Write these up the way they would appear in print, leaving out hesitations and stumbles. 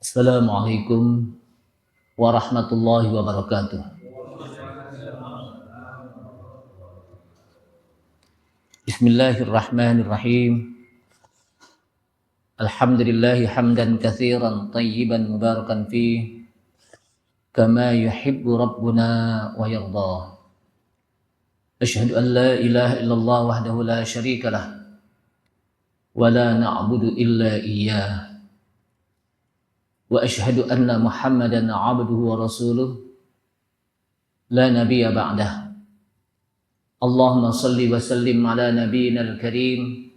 Assalamualaikum warahmatullahi wabarakatuh. Bismillahirrahmanirrahim. Alhamdulillahi hamdan katsiran tayyiban mubarakan fih kama yuhibbu rabbuna wa yarda. Asyhadu an la ilaha illallah wahdahu la syarika lah wa la na'budu illa iyyah. Wa asyhadu anna Muhammadan 'abduhu wa rasuluh la nabiyya ba'dah. Allahumma salli wa sallim ala nabiyyina al-karim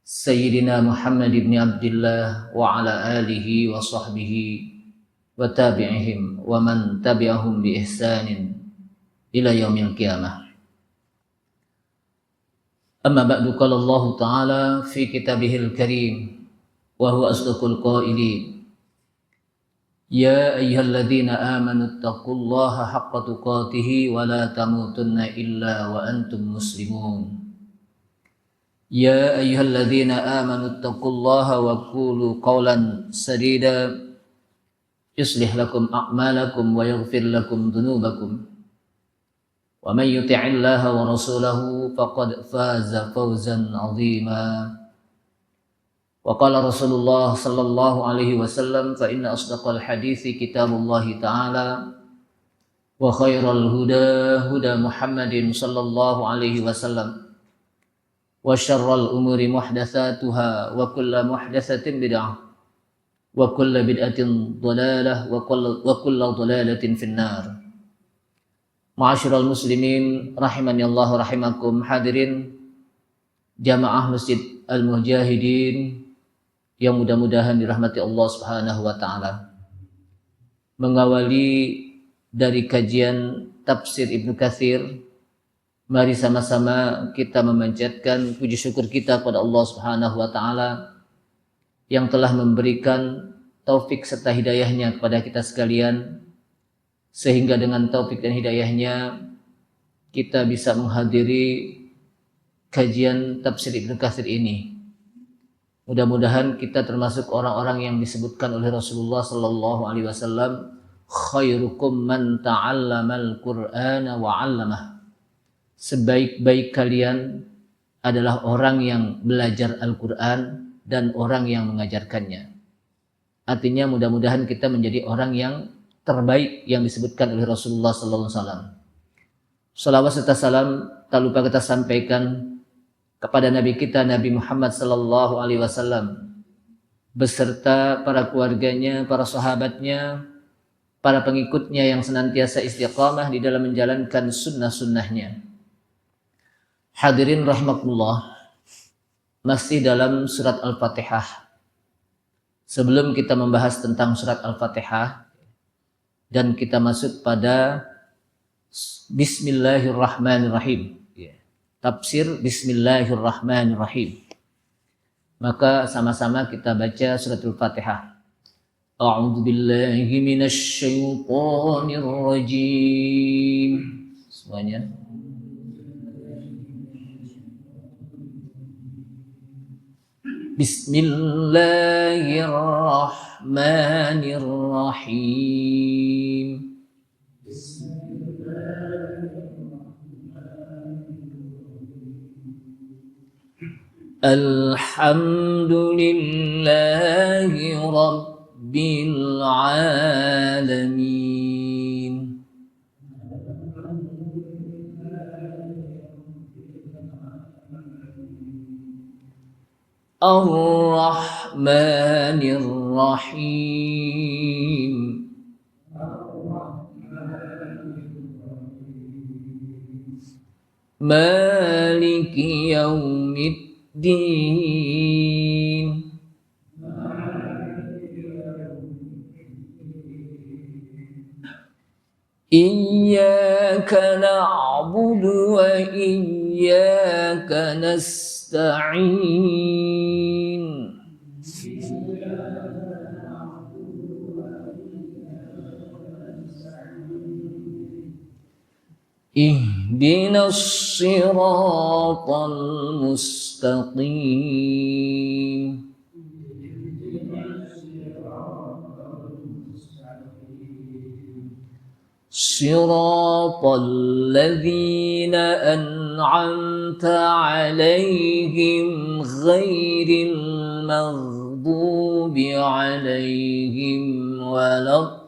sayyidina Muhammad ibn Abdullah wa ala alihi wa sahbihi wa tabi'ihim wa man tabi'ahum bi ihsanin ila yaumil qiyamah. Amma ba'du, qala Allah ta'ala fi kitabihil karim wa huwa asdaqul qailin. Ya ayyuhalladzina amanu taqullaha haqqa tuqatih wa la tamutunna illa wa antum muslimun. Ya ayyuhalladzina amanu taqullaha wa qulu qawlan sadida yuslih lakum a'malakum wa yaghfir lakum dhunubakum. Wa man yuti'illaha wa rasulahu faqad faza fawzan 'azima. Wa qala Rasulullah sallallahu alaihi wasallam fa inna asdaqal hadithi kitabullah ta'ala wa khairal huda huda Muhammadin sallallahu alaihi wasallam wa syarral umuri muhdatsatuha wa kullu muhdatsatin bid'ah wa kullu bid'atin dhalalah wa kullu dhalalatin finnar. Ma'asyiral muslimin rahimani Allah rahimakum, hadirin jamaah Masjid Al-Mujahidin yang mudah-mudahan dirahmati Allah Subhanahu wa taala. Mengawali dari kajian tafsir Ibnu Katsir, mari sama-sama kita memanjatkan puji syukur kita kepada Allah Subhanahu wa taala yang telah memberikan taufik serta hidayahnya kepada kita sekalian, sehingga dengan taufik dan hidayahnya kita bisa menghadiri kajian tafsir Ibnu Katsir ini. Mudah-mudahan kita termasuk orang-orang yang disebutkan oleh Rasulullah sallallahu alaihi wasallam, khairukum man ta'allamal Qur'ana wa 'allamah. Sebaik-baik kalian adalah orang yang belajar Al-Qur'an dan orang yang mengajarkannya. Artinya mudah-mudahan kita menjadi orang yang terbaik yang disebutkan oleh Rasulullah sallallahu alaihi wasallam. Salawat serta salam tak lupa kita sampaikan kepada Nabi kita Nabi Muhammad sallallahu alaihi wasallam beserta para keluarganya, para sahabatnya, para pengikutnya yang senantiasa istiqamah di dalam menjalankan sunnah-sunnahnya. Hadirin rahmatullah, masih dalam surat Al-Fatihah. Sebelum kita membahas tentang surat Al-Fatihah dan kita masuk pada Bismillahirrahmanirrahim, tafsir Bismillahirrahmanirrahim, maka sama-sama kita baca suratul Fatihah. A'udzu billahi minasy syaithanir rajim. Semuanya. Bismillahirrahmanirrahim. Alhamdulillahi Rabbil Alamin. Ar-Rahmanir Rahim. Maliki Yaumiddin. Iyyaka na'budu wa iyyaka nasta'in. Ihdinas siratal mustaqim. Siratal ladzina an'amta 'alaihim ghairil maghdubi 'alaihim waladdallin.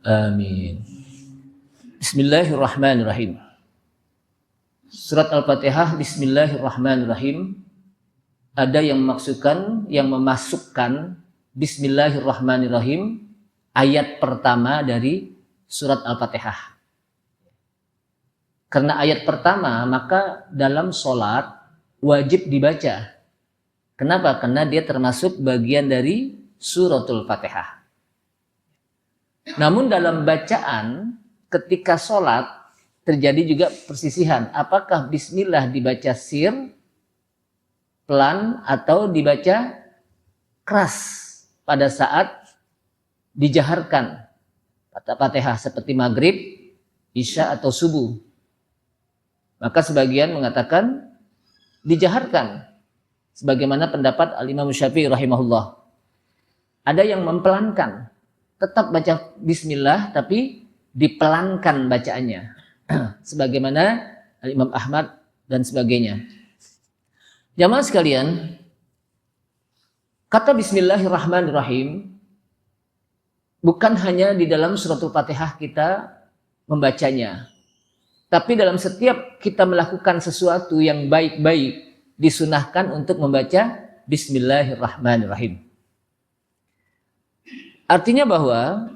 Amin. Bismillahirrahmanirrahim. Surat Al-Fatihah Bismillahirrahmanirrahim. Ada yang memasukkan Bismillahirrahmanirrahim ayat pertama dari surat Al-Fatihah. Karena ayat pertama, maka dalam sholat wajib dibaca. Kenapa? Karena dia termasuk bagian dari suratul Fatihah. Namun dalam bacaan ketika sholat terjadi juga persisihan. Apakah bismillah dibaca sir, pelan, atau dibaca keras pada saat dijaharkan Fatihah seperti maghrib, isya, atau subuh. Maka sebagian mengatakan dijaharkan. Sebagaimana pendapat Al-Imam Syafi'i rahimahullah. Ada yang mempelankan. Tetap baca bismillah tapi dipelankan bacaannya. Sebagaimana Imam Ahmad dan sebagainya. Jamaah sekalian, kata bismillahirrahmanirrahim bukan hanya di dalam suratul Fatihah kita membacanya. Tapi dalam setiap kita melakukan sesuatu yang baik-baik disunahkan untuk membaca bismillahirrahmanirrahim. Artinya bahwa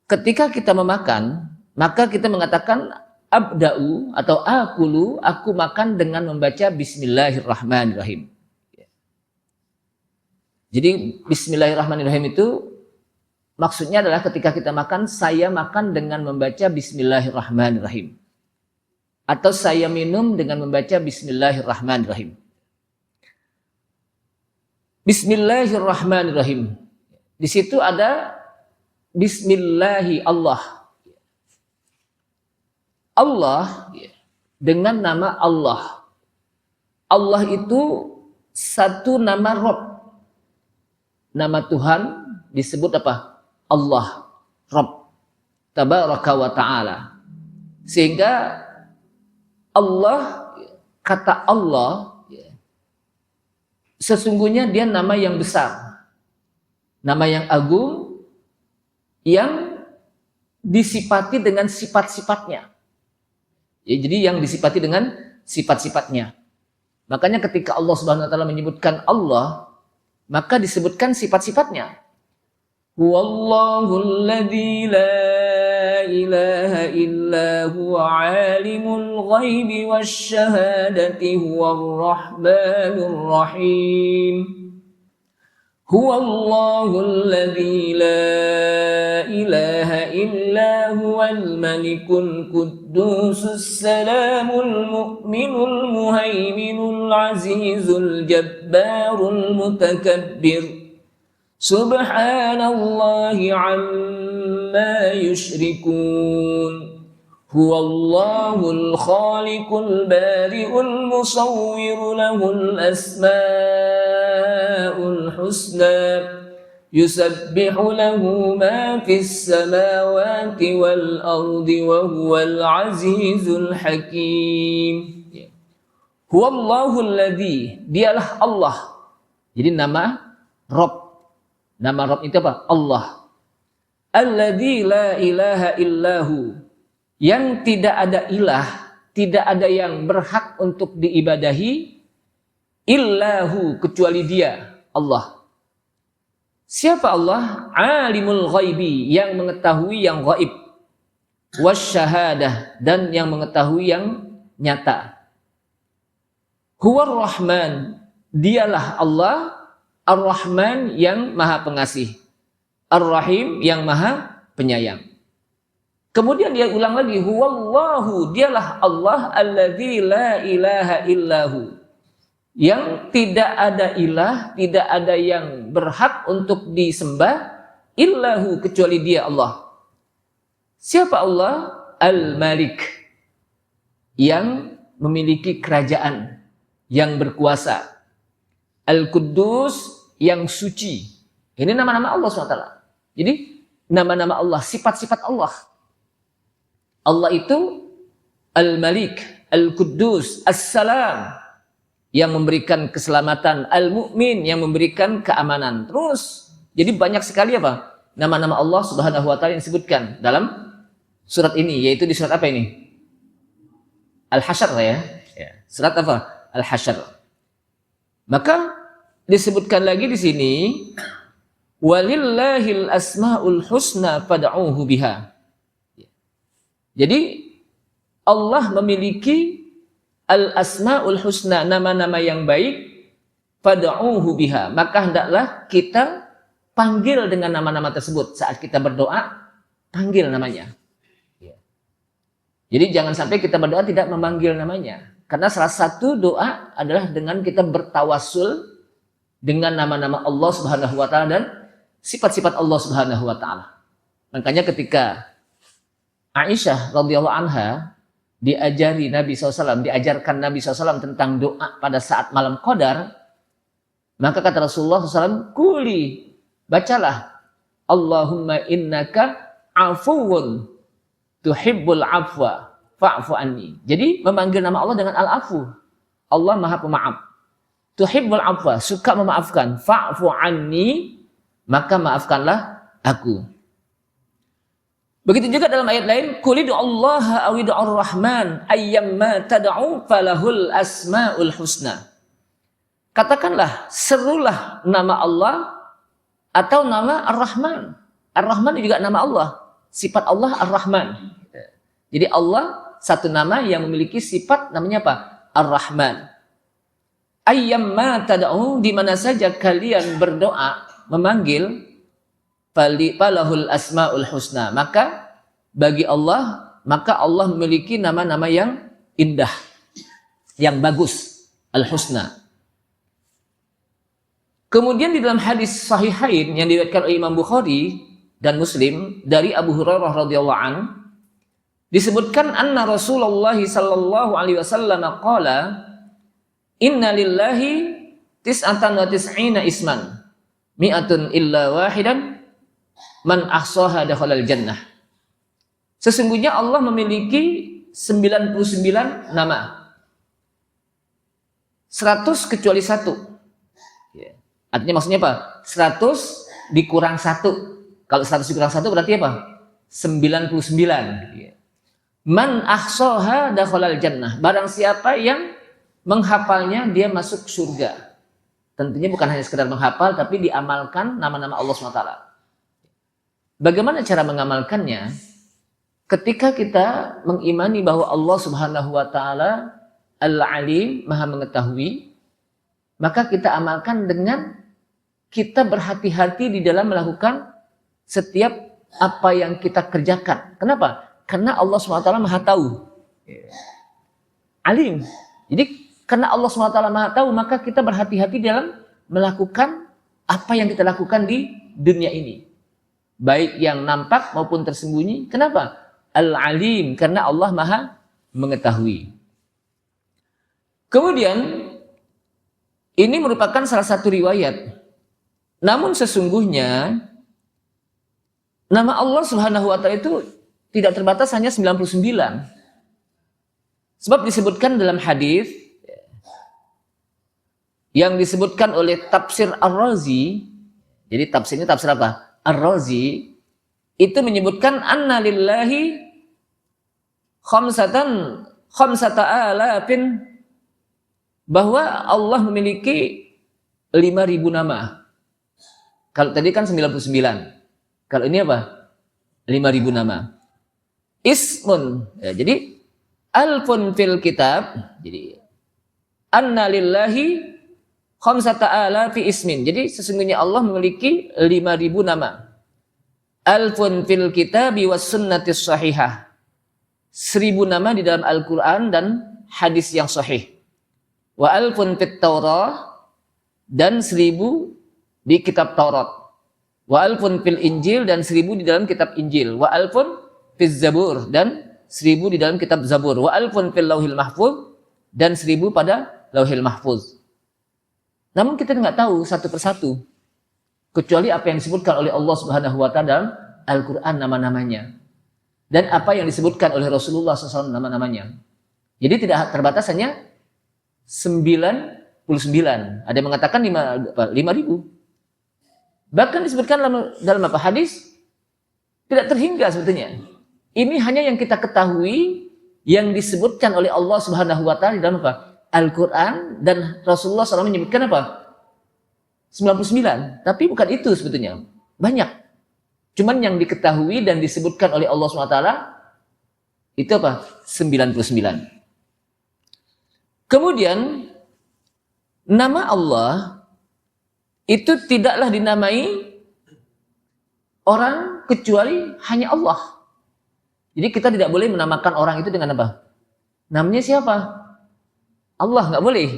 ketika kita memakan, maka kita mengatakan abda'u atau akulu, aku makan dengan membaca bismillahirrahmanirrahim. Jadi bismillahirrahmanirrahim itu maksudnya adalah ketika kita makan, saya makan dengan membaca bismillahirrahmanirrahim. Atau saya minum dengan membaca bismillahirrahmanirrahim. Bismillahirrahmanirrahim. Di situ ada bismillahi Allah. Allah dengan nama Allah. Allah itu satu nama Rabb. Nama Tuhan disebut apa? Allah, Rabb. Tabaraka wa ta'ala. Sehingga Allah, kata Allah, sesungguhnya dia nama yang besar. Nama yang agung, yang disifati dengan sifat-sifatnya. Ya, jadi yang disifati dengan sifat-sifatnya. Makanya ketika Allah Subhanahu wa taala menyebutkan Allah, maka disebutkan sifat-sifatnya. Huwallahul ladzi la ilaha illa huwa alimul ghaibi wasyahadati huwar rahmanur rahim. Huwallahul ladzi la ilaha illa huwal malikul quddusus salamul mu'minul muhaiminul azizul jabbarul mutakabbir. Subhanallahi amma yushrikun. Huwallahul khaliqul bari'ul musawwiru lahul asma'ul husna. Yusabbihu lahu ma fis samawati wal ardi wa huwal azizul hakim. Huwallahul ladzi, dialah Allah. Jadi nama Rabb. Nama Rabb itu apa? Allah. Alladzi la ilaha illahu, yang tidak ada ilah, tidak ada yang berhak untuk diibadahi illahu, kecuali dia, Allah. Siapa Allah? Alimul ghaibi, yang mengetahui yang gaib, wasyahadah, dan yang mengetahui yang nyata. Huwar Rahman, dialah Allah, Ar-Rahman yang maha pengasih, Ar-Rahim yang maha penyayang. Kemudian dia ulang lagi, huwallahu, dialah Allah alladzi la ilaha illahu, yang tidak ada ilah, tidak ada yang berhak untuk disembah illahu, kecuali Dia, Allah. Siapa Allah? Al-Malik, yang memiliki kerajaan, yang berkuasa. Al-Quddus, yang suci. Ini nama-nama Allah SWT. Jadi nama-nama Allah, sifat-sifat Allah. Allah itu Al-Malik, Al-Quddus, As-Salam, yang memberikan keselamatan, Al-Mu'min, yang memberikan keamanan. Terus, jadi banyak sekali apa? Nama-nama Allah Subhanahu wa taala yang disebutkan dalam surat ini, yaitu di surat apa ini? Al-Hasyr ya. Surat apa? Al-Hasyr. Maka disebutkan lagi di sini, walillahil asmaul husna fad'uhu biha. Jadi Allah memiliki al-asmaul husna, nama-nama yang baik, fad'uhu biha, maka hendaklah kita panggil dengan nama-nama tersebut. Saat kita berdoa, panggil namanya. Jadi jangan sampai kita berdoa tidak memanggil namanya. Karena salah satu doa adalah dengan kita bertawassul dengan nama-nama Allah Subhanahu wa taala dan sifat-sifat Allah Subhanahu wa taala. Makanya ketika Aisyah radhiyallahu anha diajari Nabi SAW, diajarkan Nabi SAW tentang doa pada saat malam Qadar, maka kata Rasulullah SAW, kuli, bacalah, Allahumma innaka afuwun tuhibbul afwa fa'fu anni. Jadi memanggil nama Allah dengan al-afu. Allah Maha Pemaaf. Tuhibbul afwa, suka memaafkan, fa'fu anni, maka maafkanlah aku. Begitu juga dalam ayat lain, qul Allah aw ar-rahman ayyamma tad'u falahul asmaul husna. Katakanlah, serulah nama Allah atau nama Ar-Rahman. Ar-Rahman juga nama Allah. Sifat Allah Ar-Rahman. Jadi Allah satu nama yang memiliki sifat namanya apa? Ar-Rahman. Ayyamma tad'u, di mana saja kalian berdoa, memanggil, falahul asmaul husna, maka bagi Allah, maka Allah memiliki nama-nama yang indah, yang bagus, al-husna. Kemudian di dalam hadis sahihain yang diriwayatkan oleh Imam Bukhari dan Muslim dari Abu Hurairah radhiyallahu an, disebutkan anna Rasulullah sallallahu alaihi wasallam qala, inna lillahi tis'atan wa tis'ina isman mi'atun illa wahidan man ahsaha dakhalal jannah. Sesungguhnya Allah memiliki 99 nama, 100 kecuali 1. Artinya maksudnya apa? 100 dikurang 1. Kalau 100 dikurang 1 berarti apa? 99. Man ahsaha dakhalal jannah. Barang siapa yang menghafalnya, dia masuk surga. Tentunya bukan hanya sekedar menghafal, tapi diamalkan nama-nama Allah SWT. Bagaimana cara mengamalkannya? Ketika kita mengimani bahwa Allah Subhanahu wa taala Al-Alim, Maha mengetahui, maka kita amalkan dengan kita berhati-hati di dalam melakukan setiap apa yang kita kerjakan. Kenapa? Karena Allah SWT Maha tahu. Alim. Jadi karena Allah SWT Maha tahu, maka kita berhati-hati dalam melakukan apa yang kita lakukan di dunia ini. Baik yang nampak maupun tersembunyi. Kenapa? Al-Alim, karena Allah Maha mengetahui. Kemudian, ini merupakan salah satu riwayat. Namun sesungguhnya, nama Allah Subhanahu wa taala itu tidak terbatas hanya 99. Sebab disebutkan dalam hadis yang disebutkan oleh tafsir Ar-Razi. Jadi tafsirnya tafsir apa? Ar-Razi itu menyebutkan anna lillahi khamsata alafin, bahwa Allah memiliki 5.000 nama. Kalau tadi kan 99. Kalau ini apa? 5.000 nama. Ismun. Ya, jadi alfun fil kitab. Jadi anna lillahi khamsata alafi ismin. Jadi sesungguhnya Allah memiliki 5.000 nama. Alfun fil kitabi was sunnatis sahihah. 1.000 nama di dalam Al-Quran dan hadis yang sahih. wa alfun fit Taurah, dan 1000 di kitab Taurat, wa alfun fil Injil, dan 1000 di dalam kitab Injil, wa alfun fiz Zabur, dan 1000 di dalam kitab Zabur, wa alfun fil Lauhil Mahfuz, dan 1000 pada Lauhil Mahfuz. Namun kita nggak tahu satu persatu, kecuali apa yang disebutkan oleh Allah Subhanahu wa Ta'ala dalam Al-Quran nama-namanya, dan apa yang disebutkan oleh Rasulullah SAW nama-namanya. Jadi tidak terbatas hanya 99. Ada yang mengatakan 5.000. Bahkan disebutkan dalam apa hadis, tidak terhingga sebetulnya. Ini hanya yang kita ketahui, yang disebutkan oleh Allah Subhanahu wa Ta'ala dalam apa? Al-Quran, dan Rasulullah SAW menyebutkan apa? 99. Tapi bukan itu sebetulnya. Banyak. Cuman yang diketahui dan disebutkan oleh Allah Subhanahu wa Ta'ala itu apa? 99. Kemudian nama Allah itu tidaklah dinamai orang kecuali hanya Allah. Jadi kita tidak boleh menamakan orang itu dengan apa? Namanya siapa? Allah, nggak boleh.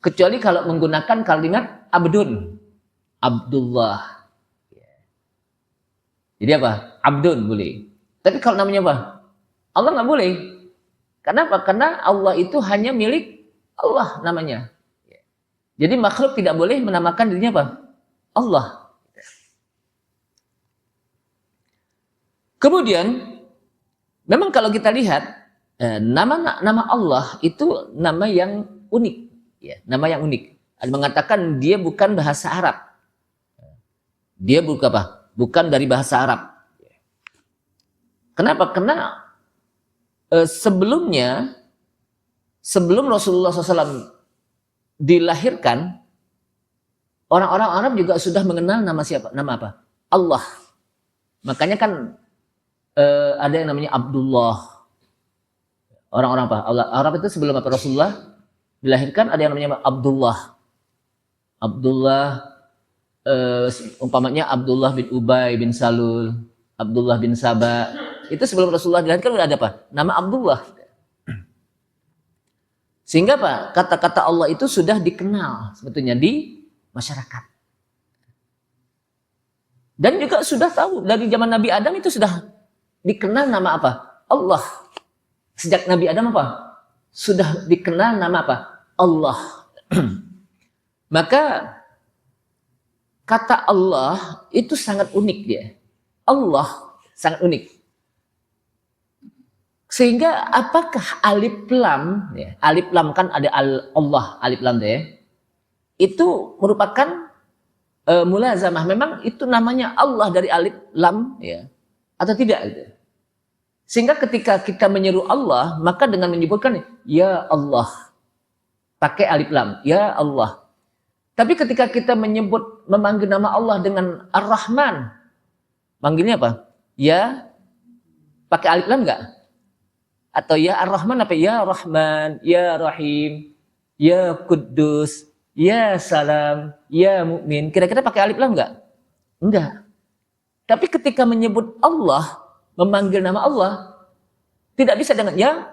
Kecuali kalau menggunakan kalimat abdun, Abdullah. Jadi apa? Abdun boleh. Tapi kalau namanya apa? Allah nggak boleh. Kenapa? Karena Allah itu hanya milik Allah namanya. Jadi makhluk tidak boleh menamakan dirinya apa? Allah. Kemudian, memang kalau kita lihat nama Allah itu nama yang unik, ya, nama yang unik. Ada mengatakan dia bukan bahasa Arab. Dia bukan apa? Bukan dari bahasa Arab. Kenapa? Karena sebelum Rasulullah SAW dilahirkan, orang-orang Arab juga sudah mengenal nama siapa? Nama apa? Allah. Makanya kan ada yang namanya Abdullah. Orang-orang apa? Arab itu sebelum apa Rasulullah dilahirkan ada yang namanya Abdullah. Abdullah, umpamanya Abdullah bin Ubay bin Salul, Abdullah bin Saba. Itu sebelum Rasulullah dilahirkan udah ada apa? Nama Abdullah. Sehingga apa? Kata-kata Allah itu sudah dikenal sebetulnya di masyarakat. Dan juga sudah tahu dari zaman Nabi Adam itu sudah dikenal nama apa? Allah. Sejak Nabi Adam apa? Sudah dikenal nama apa? Allah. Maka kata Allah itu sangat unik dia. Allah sangat unik. Sehingga apakah alif lam, ya, alif lam kan ada Allah, alif lam deh, itu merupakan mulazamah. Memang itu namanya Allah dari alif lam, ya, atau tidak? Gitu. Sehingga ketika kita menyeru Allah, maka dengan menyebutkan ya Allah, pakai alif lam, ya Allah. Tapi ketika kita memanggil nama Allah dengan Ar-Rahman, manggilnya apa? Ya, pakai alif lam enggak? Atau ya Ar-Rahman apa? Ya Rahman, ya Rahim, ya Quddus, ya Salam, ya Mukmin. Kira-kira pakai alif lam enggak? Enggak. Tapi ketika menyebut Allah, memanggil nama Allah, tidak bisa dengan ya.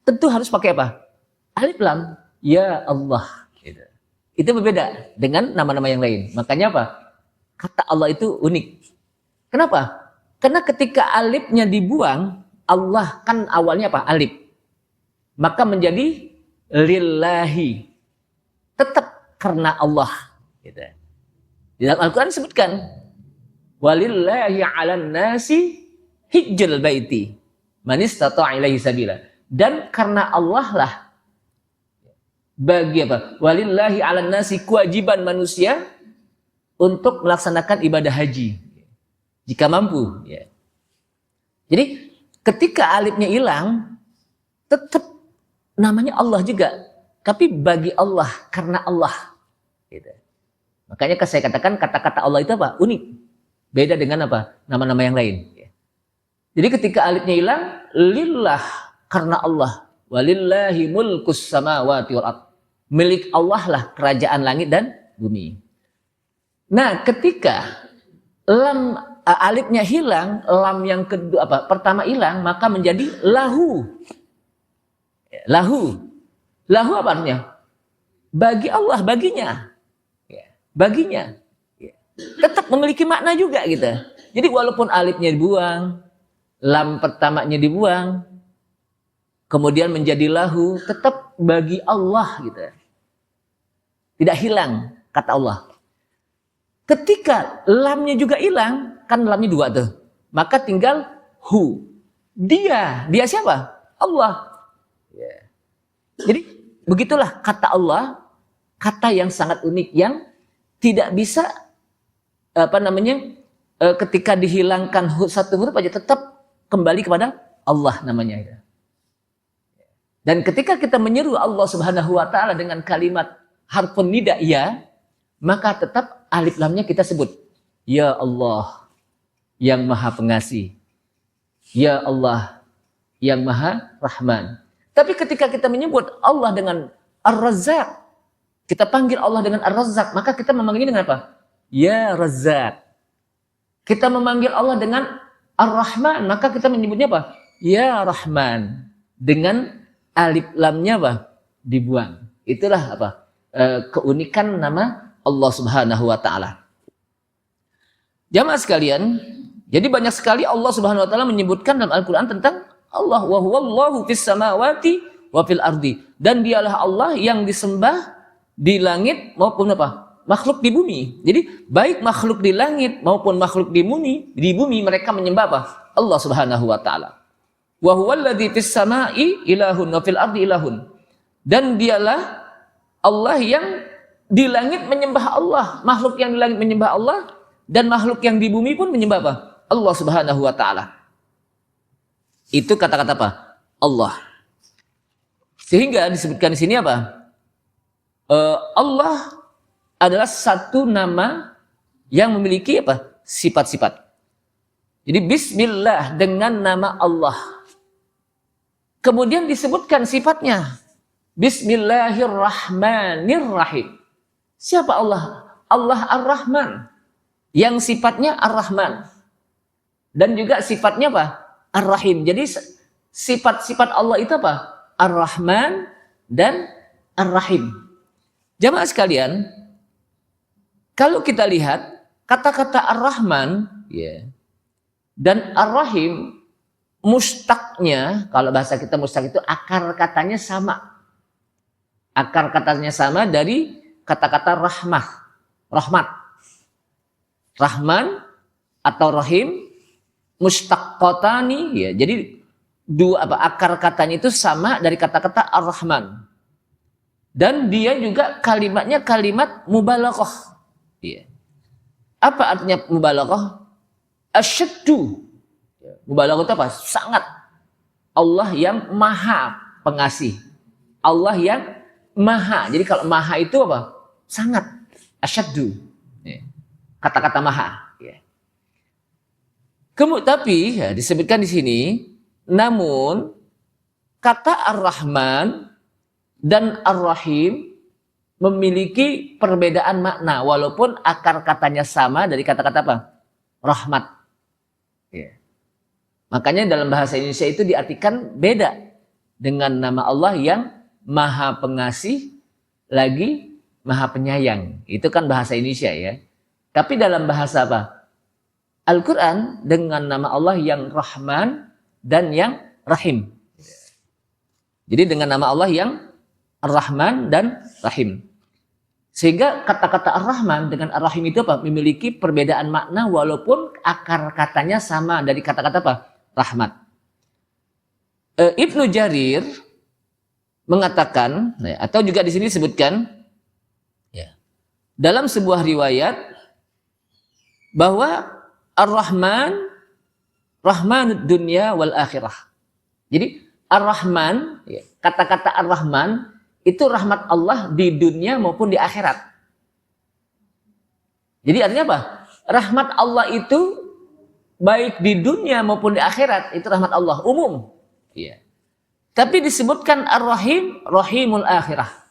Tentu harus pakai apa? Alif lam, ya Allah. Itu berbeda dengan nama-nama yang lain. Makanya apa? Kata Allah itu unik. Kenapa? Karena ketika alifnya dibuang, Allah kan awalnya apa? Alif. Maka menjadi lillahi. Tetap karena Allah. Gitu. Di dalam Al-Quran disebutkan, walillahi 'alan nasi hijjul baiti man istata'a ilaihi sabila. Dan karena Allah lah bagi apa? Walillahi 'alan nasi, kewajiban manusia untuk melaksanakan ibadah haji jika mampu, ya. Jadi ketika alifnya hilang, tetap namanya Allah juga. Tapi bagi Allah, karena Allah. Gitu. Makanya saya katakan kata-kata Allah itu apa? Unik. Beda dengan apa? Nama-nama yang lain. Jadi ketika alifnya hilang, lillah, karena Allah. Walillahi mulkus samawati wal ardh. Milik Allah lah kerajaan langit dan bumi. Nah, ketika alifnya hilang, lam yang kedua apa? Pertama hilang, maka menjadi lahu. Lahu. Lahu apa artinya? Bagi Allah, baginya. Baginya. Tetap memiliki makna juga gitu. Jadi walaupun alifnya dibuang, lam pertamanya dibuang, kemudian menjadi lahu, tetap bagi Allah gitu. Tidak hilang kata Allah. Ketika lamnya juga hilang, kan lamnya dua tuh. Maka tinggal hu. Dia siapa? Allah. Jadi begitulah kata Allah, kata yang sangat unik yang tidak bisa ketika dihilangkan satu huruf aja tetap kembali kepada Allah namanya. Dan ketika kita menyeru Allah Subhanahu wa taala dengan kalimat harfun nida ya, maka tetap alif lamnya kita sebut. Ya Allah yang Maha Pengasih. Ya Allah yang Maha Rahman. Tapi ketika kita menyebut Allah dengan Ar-Razzaq, kita panggil Allah dengan Ar-Razzaq, maka kita memanggilnya dengan apa? Ya Razzaq. Kita memanggil Allah dengan Ar-Rahman, maka kita menyebutnya apa? Ya Rahman. Dengan alif lamnya apa? Dibuang. Itulah apa? Keunikan nama Allah Subhanahu wa taala. Jamaah sekalian, jadi banyak sekali Allah Subhanahu wa taala menyebutkan dalam Al-Qur'an tentang Allah, wa huwallahu fis samawati wa fil ardi. Dan dialah Allah yang disembah di langit maupun apa? Makhluk di bumi. Jadi baik makhluk di langit maupun makhluk di bumi mereka menyembah apa? Allah Subhanahu wa taala. Wa huwallazi fis samai ilahun wa fil ardi ilahun. Dan dialah Allah yang di langit menyembah Allah, makhluk yang di langit menyembah Allah, dan makhluk yang di bumi pun menyembah apa? Allah Subhanahu wa taala. Itu kata-kata apa? Allah. Sehingga disebutkan di sini apa? Allah adalah satu nama yang memiliki apa? Sifat-sifat. Jadi bismillah dengan nama Allah. Kemudian disebutkan sifatnya. Bismillahirrahmanirrahim. Siapa Allah? Allah Ar-Rahman. Yang sifatnya Ar-Rahman. Dan juga sifatnya apa? Ar-Rahim. Jadi sifat-sifat Allah itu apa? Ar-Rahman dan Ar-Rahim. Jamaah sekalian, kalau kita lihat kata-kata Ar-Rahman dan Ar-Rahim, mustaqnya, kalau bahasa kita mustaq itu akar katanya sama. Akar katanya sama dari kata-kata rahmah, rahmat. Rahman atau Rahim mustaqqatani, jadi dua akar katanya itu sama dari kata-kata Ar-Rahman. Dan dia juga kalimatnya kalimat mubalaghah. Apa artinya mubalaghah? Asyaddu. Mubalaghah itu apa? Sangat. Allah yang maha pengasih. Allah yang maha. Jadi kalau maha itu apa? Sangat. Asyaddu. Kata-kata maha. Tapi disebutkan di sini, namun kata Ar-Rahman dan Ar-Rahim memiliki perbedaan makna walaupun akar katanya sama dari kata-kata apa? Rahmat. Makanya dalam bahasa Indonesia itu diartikan beda dengan nama Allah yang Maha Pengasih lagi Maha Penyayang. Itu kan bahasa Indonesia ya. Tapi dalam bahasa apa? Al-Quran dengan nama Allah yang Rahman dan yang Rahim. Jadi dengan nama Allah yang Ar-Rahman dan Rahim. Sehingga kata-kata Ar-Rahman dengan Ar-Rahim itu apa? Memiliki perbedaan makna walaupun akar katanya sama dari kata-kata apa? Rahmat. Ibnu Jarir mengatakan, atau juga di sini disebutkan dalam sebuah riwayat bahwa Ar-Rahman Rahmanud dunya wal akhirah. Jadi Ar-Rahman, kata-kata Ar-Rahman itu rahmat Allah di dunia maupun di akhirat. Jadi artinya apa? Rahmat Allah itu baik di dunia maupun di akhirat, itu rahmat Allah umum. Tapi disebutkan Ar-Rahim, Rahimul akhirah.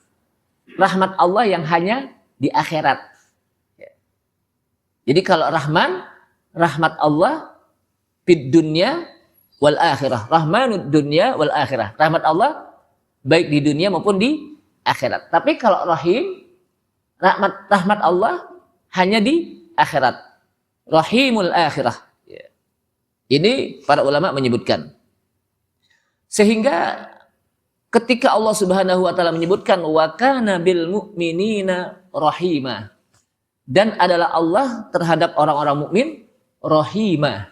Rahmat Allah yang hanya di akhirat. Jadi kalau Rahman, rahmat Allah fid dunya wal akhirah. Rahmanud dunya wal akhirah. Rahmat Allah baik di dunia maupun di akhirat. Tapi kalau rahim, rahmat Allah hanya di akhirat. Rahimul akhirah. Ini para ulama menyebutkan. Sehingga ketika Allah Subhanahu wa taala menyebutkan wa kana bil mu'minina rahima, dan adalah Allah terhadap orang-orang mukmin rahima,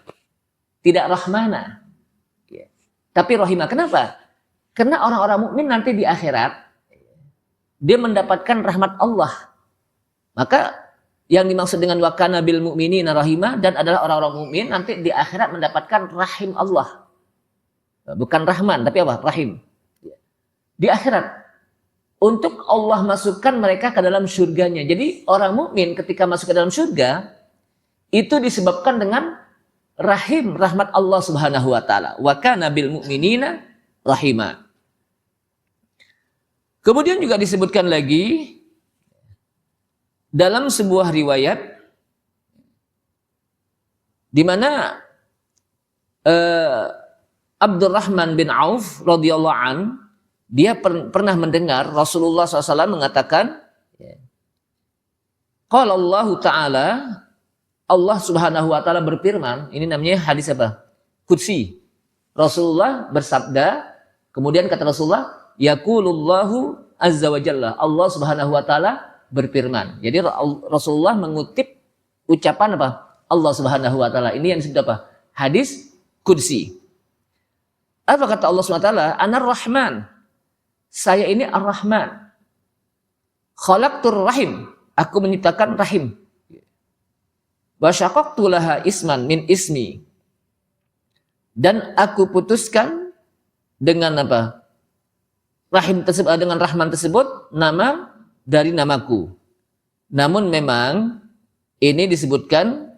tidak rahmana. Tapi rahima. Kenapa? Karena orang-orang mukmin nanti di akhirat dia mendapatkan rahmat Allah. Maka yang dimaksud dengan wa kana bil mu'minina rahima, dan adalah orang-orang mukmin nanti di akhirat mendapatkan rahim Allah. Bukan rahman, tapi apa? Rahim. Di akhirat. Untuk Allah masukkan mereka ke dalam surganya. Jadi orang mukmin ketika masuk ke dalam surga, itu disebabkan dengan rahim, rahmat Allah Subhanahu wa taala. Wa kana bil mu'minina rahima. Kemudian juga disebutkan lagi dalam sebuah riwayat di mana Abdurrahman bin Auf radhiyallahu an, dia pernah mendengar Rasulullah SAW mengatakan, qala Allah Ta'ala, Allah Subhanahu wa taala berfirman, ini namanya hadis apa? Qudsi. Rasulullah bersabda, kemudian kata Rasulullah, yaqulullahu azza wa jalla, Allah Subhanahu wa taala berfirman. Jadi Rasulullah mengutip ucapan apa? Allah Subhanahu wa taala. Ini yang disebut apa? Hadis Qudsi. Apa kata Allah Subhanahu wa taala? Anar Rahman. Saya ini Ar-Rahman. Khalaqtur rahim. Aku menciptakan rahim. Wa syaqaqtu laha isman min ismi. Dan aku putuskan dengan apa? Rahim tersebut, dengan Rahman tersebut nama dari namaku. Namun memang ini disebutkan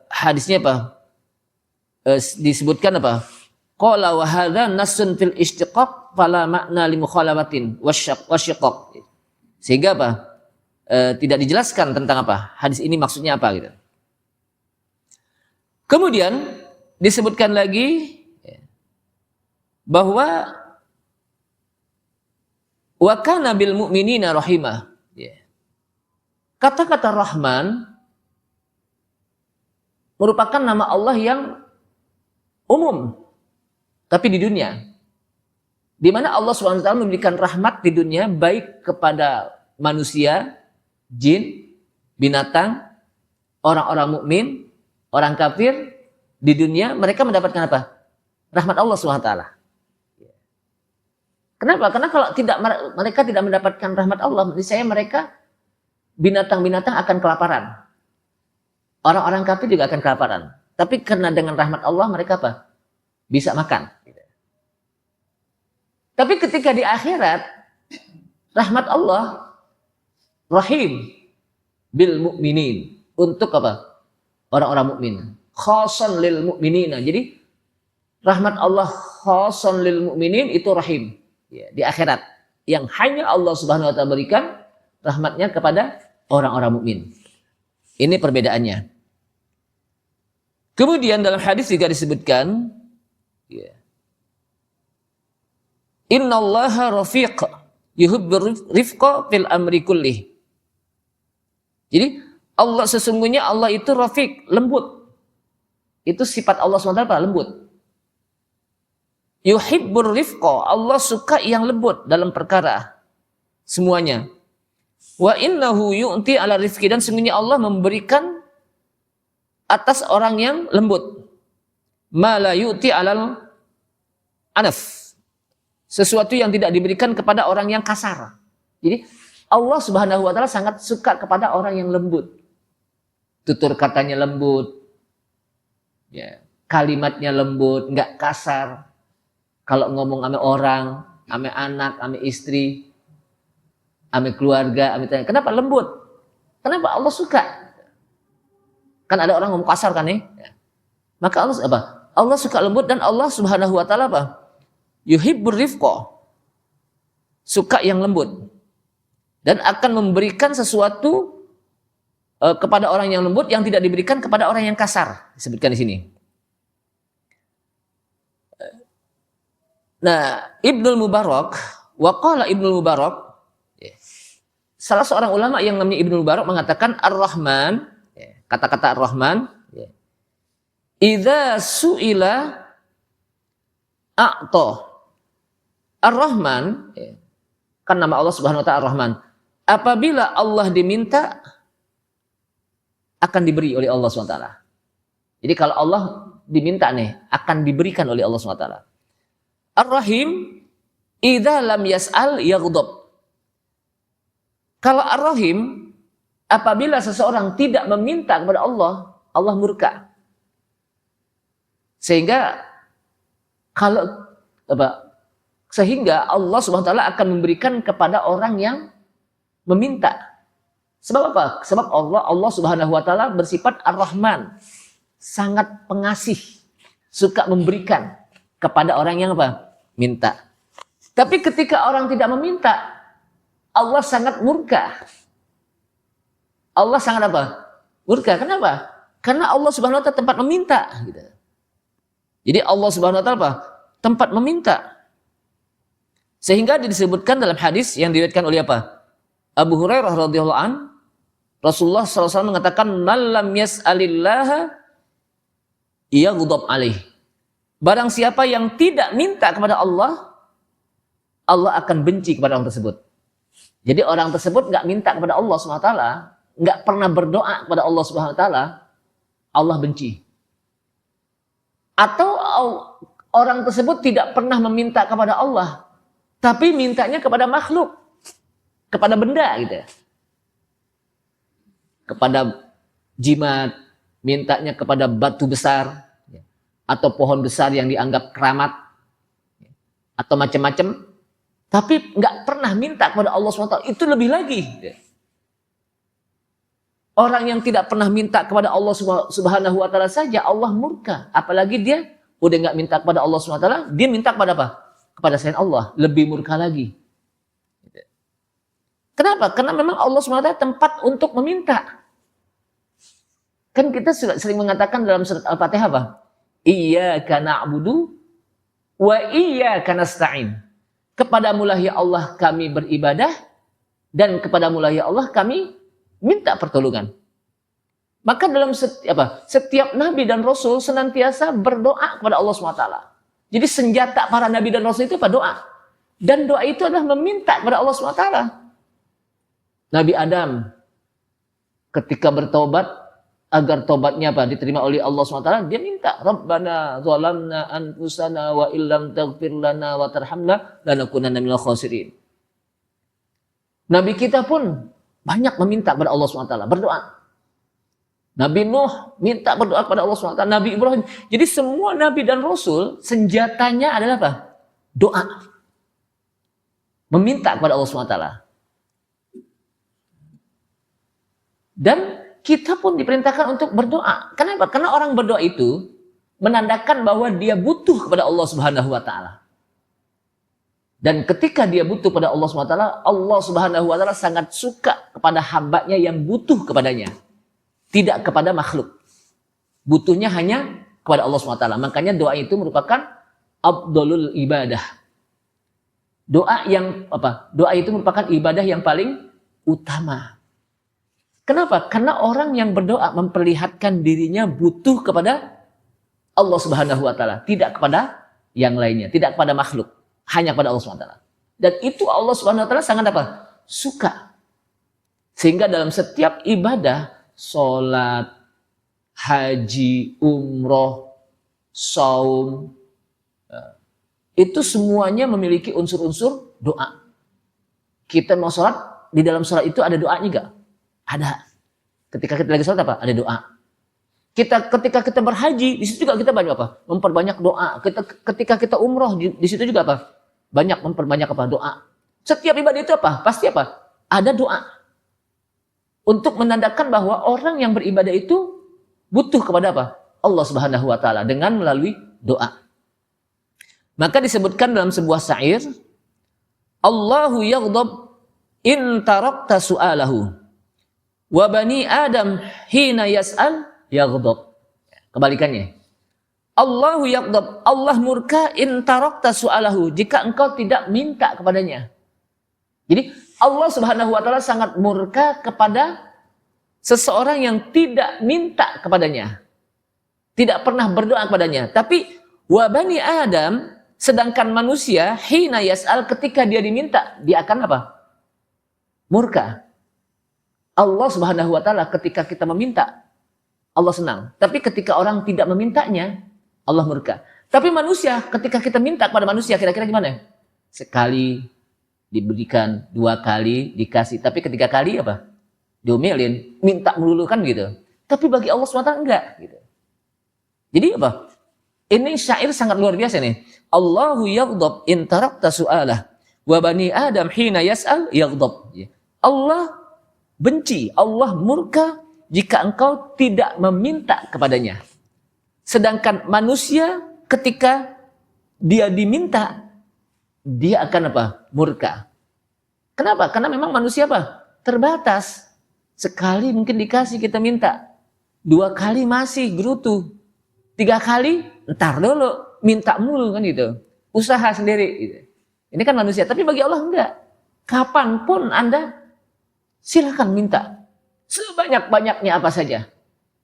hadisnya apa? Disebutkan apa? Qala wa hadza nassun fil istiqaq fala makna li mukhalafatin wasyiqaq. Sehingga apa? Tidak dijelaskan tentang apa? Hadis ini maksudnya apa gitu. Kemudian disebutkan lagi bahwa wa kana bil mu'minina rahimah. Kata-kata Rahman merupakan nama Allah yang umum, tapi di dunia. Di mana Allah SWT memberikan rahmat di dunia baik kepada manusia, jin, binatang, orang-orang mukmin, orang kafir. Di dunia mereka mendapatkan apa? Rahmat Allah SWT. Kenapa? Karena kalau mereka tidak mendapatkan rahmat Allah, niscaya mereka binatang-binatang akan kelaparan. Orang-orang kafir juga akan kelaparan. Tapi karena dengan rahmat Allah mereka apa? Bisa makan. Tapi ketika di akhirat, rahmat Allah rahim bil mu'minin, untuk apa? Orang-orang mukmin. Khasan lil mu'minina. Jadi rahmat Allah khasan lil mu'minin itu rahim. Di akhirat yang hanya Allah Subhanahu wa taala berikan rahmatnya kepada orang-orang mukmin. Ini perbedaannya. Kemudian dalam hadis juga disebutkan, innallaha rafiq yuhibbur rifqa fil amri kullih. Jadi Allah, sesungguhnya Allah itu rafiq, lembut. Itu sifat Allah SWT, lembut. Yuhibbur rifqa, Allah suka yang lembut dalam perkara semuanya. Wa innahu yu'ti ala rifqi, dan sesungguhnya Allah memberikan atas orang yang lembut. Ma la yu'ti alal anaf, sesuatu yang tidak diberikan kepada orang yang kasar. Jadi Allah Subhanahu wa taala sangat suka kepada orang yang lembut. Tutur katanya lembut. Kalimatnya lembut, enggak kasar. Kalau ngomong sama orang, sama anak, sama istri, sama keluarga, sama tanya, kenapa lembut? Kenapa Allah suka? Kan ada orang ngomong kasar kan nih? Maka Allah apa? Allah suka lembut, dan Allah Subhanahu wa taala apa? Yuhibbur rifqa. Suka yang lembut. Dan akan memberikan sesuatu kepada orang yang lembut yang tidak diberikan kepada orang yang kasar. Disebutkan di sini. Nah, Ibnul Mubarak, waqala Ibnul Mubarak, salah seorang ulama yang namanya Ibnul Mubarak mengatakan Ar-Rahman, kata-kata Ar-Rahman, idza su'ila a'ta. Ar-Rahman, kan nama Allah Subhanahu wa taala Ar-Rahman. Apabila Allah diminta, akan diberi oleh Allah Subhanahu wa taala. Jadi kalau Allah diminta nih, akan diberikan oleh Allah Subhanahu wa taala. Ar-Rahim, idza lam yas'al yaghdab. Kalau Ar-Rahim, apabila seseorang tidak meminta kepada Allah, Allah murka. Sehingga sehingga Allah Subhanahu wa taala akan memberikan kepada orang yang meminta. Sebab apa? Sebab Allah Subhanahu wa taala bersifat Ar-Rahman, sangat pengasih, suka memberikan kepada orang yang minta. Tapi ketika orang tidak meminta, Allah sangat murka. Allah sangat murka. Kenapa? Karena Allah Subhanahu wa taala tempat meminta. Gitu. Jadi Allah Subhanahu wa taala tempat meminta. Sehingga disebutkan dalam hadis yang diriwayatkan oleh Abu Hurairah radhiyallahu an, Rasulullah SAW mengatakan, "Man lam yas'alillaha yaghdab alaih." Barang siapa yang tidak minta kepada Allah, Allah akan benci kepada orang tersebut. Jadi orang tersebut nggak minta kepada Allah SWT, nggak pernah berdoa kepada Allah SWT, Allah benci. Atau orang tersebut tidak pernah meminta kepada Allah, tapi mintanya kepada makhluk, kepada benda gitu ya. Kepada jimat, mintanya kepada batu besar, atau pohon besar yang dianggap keramat, atau macam-macam, tapi nggak pernah minta kepada Allah SWT, itu lebih lagi. Orang yang tidak pernah minta kepada Allah Subhanahu wa taala saja Allah murka, apalagi dia udah nggak minta kepada Allah Subhanahu wa taala, dia minta kepada kepada selain Allah, lebih murka lagi. Kenapa? Karena memang Allah Subhanahu wa taala tempat untuk meminta. Kan kita sering mengatakan dalam surat Al-Fatihah Iyyaka na'budu wa iyyaka nasta'in. Kepadamulah ya Allah kami beribadah, dan kepadamulah ya Allah kami minta pertolongan. Maka dalam setiap nabi dan rasul senantiasa berdoa kepada Allah SWT. Jadi senjata para nabi dan rasul itu doa. Dan doa itu adalah meminta kepada Allah SWT. Nabi Adam ketika bertobat, agar tobatnya diterima oleh Allah SWT, dia minta, Rabbana zalamna anfusana wa illam taghfir lana wa tarhamna lanakunanna minal khasirin. Nabi kita pun banyak meminta kepada Allah SWT, berdoa. Nabi Nuh minta berdoa kepada Allah SWT, Nabi Ibrahim. Jadi semua nabi dan rasul senjatanya adalah doa. Meminta kepada Allah SWT. Dan kita pun diperintahkan untuk berdoa. Kenapa? Karena orang berdoa itu menandakan bahwa dia butuh kepada Allah Subhanahu wa taala. Dan ketika dia butuh kepada Allah Subhanahu wa taala, Allah Subhanahu wa taala sangat suka kepada hambanya yang butuh kepadanya. Tidak kepada makhluk. Butuhnya hanya kepada Allah Subhanahu wa taala. Makanya doa itu merupakan afdhalul ibadah. Doa itu merupakan ibadah yang paling utama. Kenapa? Karena orang yang berdoa memperlihatkan dirinya butuh kepada Allah Subhanahu wa taala, tidak kepada yang lainnya, tidak kepada makhluk, hanya kepada Allah Subhanahu wa taala. Dan itu Allah Subhanahu wa taala sangat suka. Sehingga dalam setiap ibadah, salat, haji, umroh, saum, itu semuanya memiliki unsur-unsur doa. Kita mau salat, di dalam salat itu ada doanya enggak? Ada. Ketika kita lagi sholat ada doa. Ketika kita berhaji, di situ juga kita banyak memperbanyak doa. Ketika kita umroh, di situ juga banyak memperbanyak doa. Setiap ibadah itu pasti ada doa. Untuk menandakan bahwa orang yang beribadah itu butuh kepada Allah Subhanahu wa taala dengan melalui doa. Maka disebutkan dalam sebuah syair, Allahu yaghdab in tarakta su'alahu. Wa bani Adam hina yas'al yaghdab. Kebalikannya. Allahu yaghdab, Allah murka in tarakta su'alahu, jika engkau tidak minta kepadanya. Jadi Allah Subhanahu wa taala sangat murka kepada seseorang yang tidak minta kepadanya, tidak pernah berdoa kepadanya. Tapi wa bani Adam, sedangkan manusia hina yas'al, ketika dia diminta, dia akan apa? Murka. Allah Subhanahu wa taala ketika kita meminta, Allah senang. Tapi ketika orang tidak memintanya, Allah murka. Tapi manusia, ketika kita minta kepada manusia, kira-kira gimana? Sekali diberikan, 2 kali dikasih, tapi ketiga kali apa? Diomelin, minta melulu kan gitu. Tapi bagi Allah SWT enggak gitu. Jadi apa? Ini syair sangat luar biasa nih. Allahu yaghdab in tarakta su'alah wa bani Adam hina yas'al yaghdab. Allah benci, Allah murka jika engkau tidak meminta kepadanya. Sedangkan manusia ketika dia diminta, dia akan apa? Murka. Kenapa? Karena memang manusia apa? Terbatas. Sekali mungkin dikasih kita minta. 2 kali masih gerutu. 3 kali, ntar dulu. Minta mulu kan gitu. Usaha sendiri gitu. Ini kan manusia. Tapi bagi Allah enggak. Kapanpun Anda silakan minta. Sebanyak-banyaknya apa saja.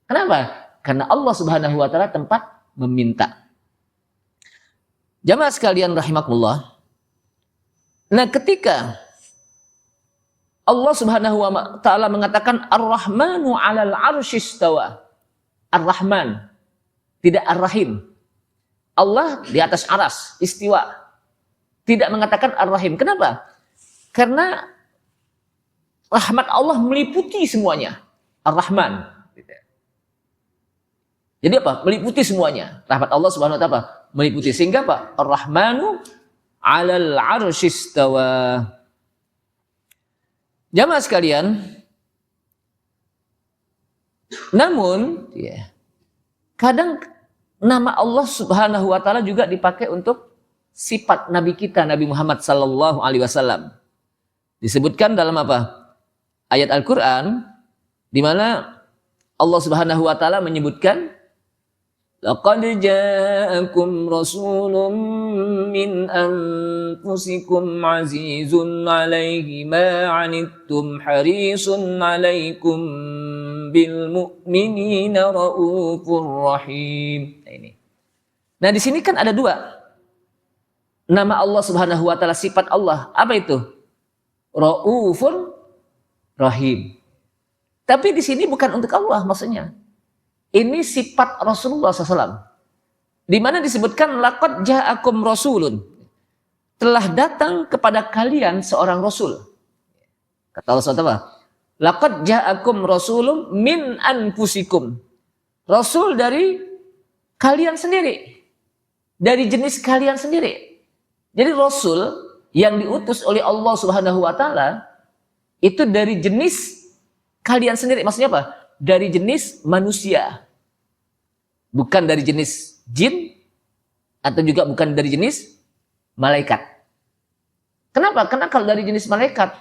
Kenapa? Karena Allah Subhanahu wa taala tempat meminta. Jamaah sekalian rahimakumullah. Nah, ketika Allah Subhanahu wa taala mengatakan Ar-Rahmanu 'alal 'arsy istawa. Ar-Rahman, tidak Ar-Rahim. Allah di atas aras, istiwa. Tidak mengatakan Ar-Rahim. Kenapa? Karena rahmat Allah meliputi semuanya. Ar-Rahman. Jadi apa? Meliputi semuanya. Rahmat Allah Subhanahu wa taala meliputi. Sehingga apa? Ar-Rahmanu 'alal 'arsy istawa. Jamaah sekalian, namun kadang nama Allah Subhanahu wa taala juga dipakai untuk sifat nabi kita, Nabi Muhammad sallallahu alaihi wasallam. Disebutkan dalam apa? Ayat Al-Qur'an di mana Allah Subhanahu wa taala menyebutkan laqad ja'akum rasulun min anfusikum azizun 'alaihi ma 'anittum harisun 'alaikum bil mu'minina raufur rahim. Nah, di sini kan ada 2 nama Allah Subhanahu wa taala, sifat Allah. Apa itu? Raufur rahim. Tapi di sini bukan untuk Allah maksudnya. Ini sifat Rasulullah SAW. Di mana disebutkan laqad ja'akum rasulun. Telah datang kepada kalian seorang rasul. Kata Allah SWT, laqad ja'akum rasulun min anfusikum. Rasul dari kalian sendiri. Dari jenis kalian sendiri. Jadi rasul yang diutus oleh Allah Subhanahu wa taala itu dari jenis kalian sendiri. Maksudnya apa? Dari jenis manusia, bukan dari jenis jin, atau juga bukan dari jenis malaikat. Kenapa? Karena kalau dari jenis malaikat,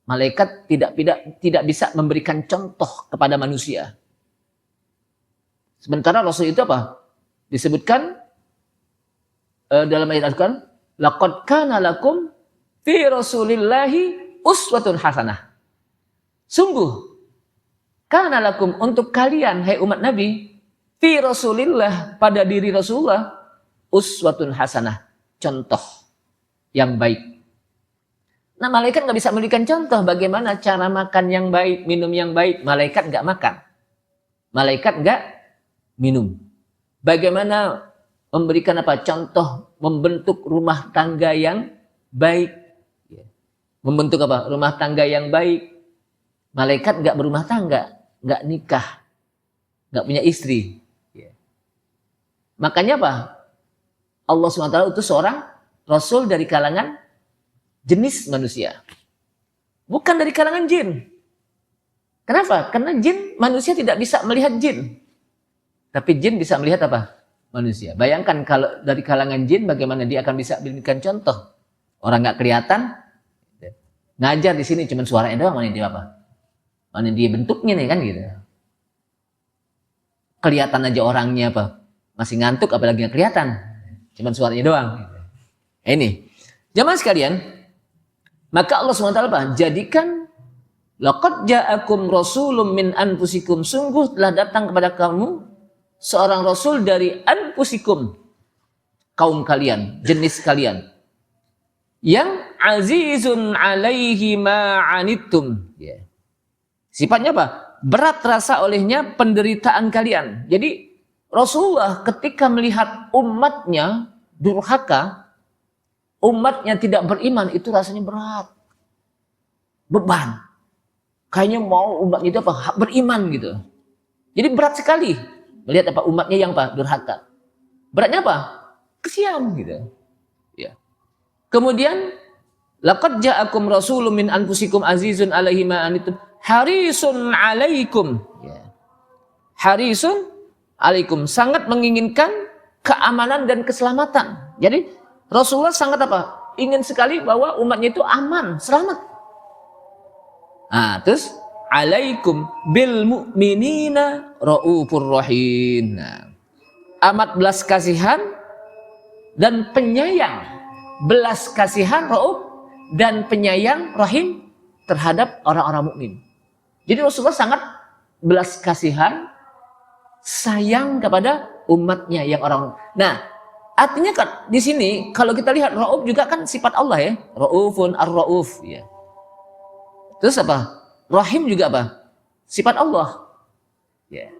malaikat tidak bisa memberikan contoh kepada manusia. Sementara Rasul itu apa? Disebutkan dalam ayat Al-Quran, laqad kana lakum fi rasulillahi uswatun hasanah. Sungguh kana lakum, untuk kalian hai umat Nabi, fi Rasulillah, pada diri Rasulullah, uswatun hasanah, contoh yang baik. Nah, malaikat nggak bisa memberikan contoh bagaimana cara makan yang baik, minum yang baik. Malaikat nggak makan, malaikat nggak minum. Bagaimana memberikan apa? Contoh membentuk rumah tangga yang baik. Membentuk apa? Rumah tangga yang baik. Malaikat nggak berumah tangga, nggak nikah, nggak punya istri. Makanya apa? Allah SWT itu seorang Rasul dari kalangan jenis manusia. Bukan dari kalangan jin. Kenapa? Karena jin, manusia tidak bisa melihat jin. Tapi jin bisa melihat apa? Manusia. Bayangkan kalau dari kalangan jin, bagaimana dia akan bisa berikan contoh. Orang nggak kelihatan, ngajar di sini cuma suaranya doang, mana dia apa? Mana dia bentuknya nih kan gitu. Kelihatan aja orangnya apa? Masih ngantuk apalagi nggak kelihatan. Cuman suaranya doang. Ini. Jamaah sekalian, maka Allah SWT apa? Jadikan laqad ja'akum rasulun min anfusikum, sungguh telah datang kepada kamu seorang rasul dari anfusikum, kaum kalian, jenis kalian, yang azizun alaihi ma'anittum. Ya. Sifatnya apa? Berat rasa olehnya penderitaan kalian. Jadi Rasulullah ketika melihat umatnya durhaka, umatnya tidak beriman, itu rasanya berat. Beban. Kayaknya mau umatnya itu apa? Beriman gitu. Jadi berat sekali melihat apa umatnya yang apa? Durhaka. Beratnya apa? Kesian gitu. Ya. Kemudian laqad ja'akum rasulun min anfusikum azizun alaihi ma anittum harisun alaikum. Ya. Harisun alaikum, sangat menginginkan keamanan dan keselamatan. Jadi Rasulullah sangat apa? Ingin sekali bahwa umatnya itu aman, selamat. Terus alaikum bil mu'minina raufur rahim. Amat belas kasihan dan penyayang. Belas kasihan, rauf dan penyayang, rahim terhadap orang-orang mukmin. Jadi Rasulullah sangat belas kasihan, sayang kepada umatnya yang orang. Nah, artinya kan di sini kalau kita lihat rauf juga kan sifat Allah ya, raufun ar-rauf ya. Terus apa? Rahim juga apa? Sifat Allah. Ya.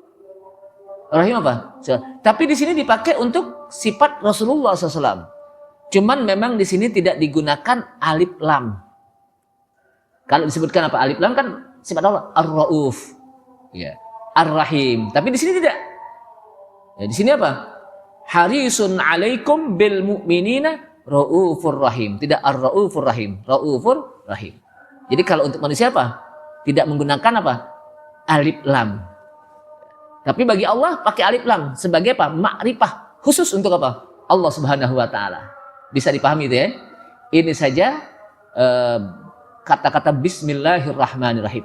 Rahim apa? Tapi di sini dipakai untuk sifat Rasulullah SAW. Cuman memang di sini tidak digunakan alif lam. Kalau disebutkan apa alif lam kan sifat Allah ar-rauf. Ya. Ar-rahim. Tapi di sini tidak. Ya, di sini apa? Harisun alaikum bil mu'minina raufur rahim. Tidak ar-raufur rahim. Raufur rahim. Jadi kalau untuk manusia apa? Tidak menggunakan apa? Alif lam. Tapi bagi Allah pakai alif lam sebagai apa? Ma'rifah khusus untuk apa? Allah Subhanahu wa taala. Bisa dipahami itu ya. Ini saja kata-kata bismillahirrahmanirrahim.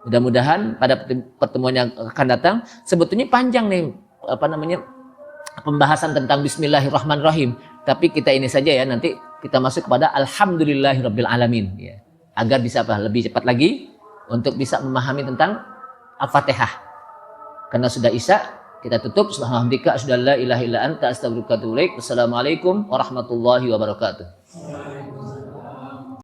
Mudah-mudahan pada pertemuan yang akan datang, sebetulnya panjang nih pembahasan tentang bismillahirrahmanirrahim. Tapi kita ini saja ya, nanti kita masuk kepada alhamdulillahirabbil alamin ya. Agar bisa apa? Lebih cepat lagi untuk bisa memahami tentang Al-Fatihah. Karena sudah Isya, kita tutup. Subhanallah, la ilaha illa anta astaghfiruka wa atubu ilaik. Wassalamualaikum warahmatullahi wabarakatuh.